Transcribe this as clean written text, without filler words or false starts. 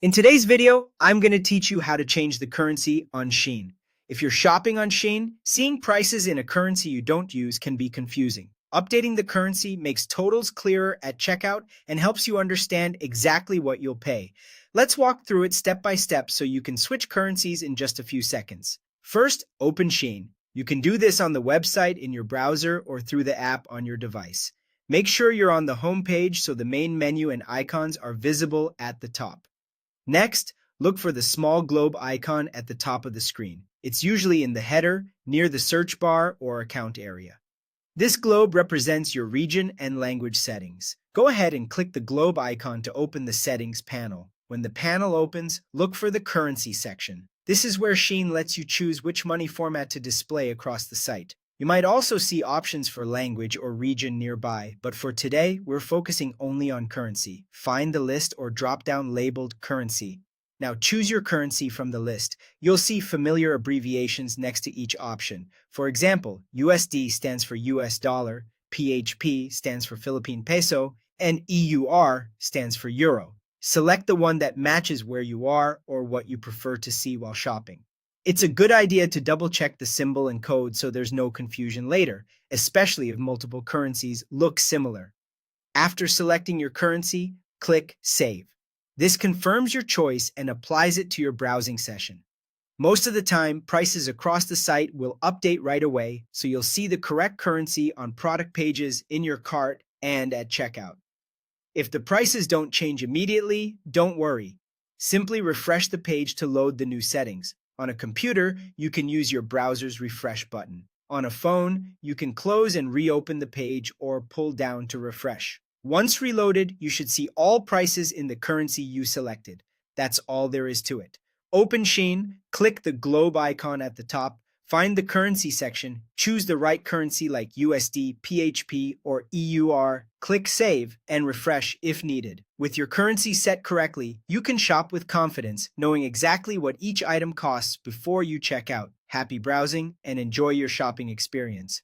In today's video, I'm going to teach you how to change the currency on Shein. If you're shopping on Shein, seeing prices in a currency you don't use can be confusing. Updating the currency makes totals clearer at checkout and helps you understand exactly what you'll pay. Let's walk through it step by step so you can switch currencies in just a few seconds. First, open Shein. You can do this on the website in your browser or through the app on your device. Make sure you're on the home page so the main menu and icons are visible at the top. Next, look for the small globe icon at the top of the screen. It's usually in the header, near the search bar or account area. This globe represents your region and language settings. Go ahead and click the globe icon to open the settings panel. When the panel opens, look for the currency section. This is where Shein lets you choose which money format to display across the site. You might also see options for language or region nearby, but for today, we're focusing only on currency. Find the list or drop-down labeled currency. Now choose your currency from the list. You'll see familiar abbreviations next to each option. For example, USD stands for US dollar, PHP stands for Philippine peso, and EUR stands for euro. Select the one that matches where you are or what you prefer to see while shopping. It's a good idea to double-check the symbol and code so there's no confusion later, especially if multiple currencies look similar. After selecting your currency, click Save. This confirms your choice and applies it to your browsing session. Most of the time, prices across the site will update right away, so you'll see the correct currency on product pages, in your cart, and at checkout. If the prices don't change immediately, don't worry. Simply refresh the page to load the new settings. On a computer, you can use your browser's refresh button. On a phone, you can close and reopen the page or pull down to refresh. Once reloaded, you should see all prices in the currency you selected. That's all there is to it. Open Shein, click the globe icon at the top, find the currency section, choose the right currency like USD, PHP, or EUR, click Save, and refresh if needed. With your currency set correctly, you can shop with confidence, knowing exactly what each item costs before you check out. Happy browsing and enjoy your shopping experience.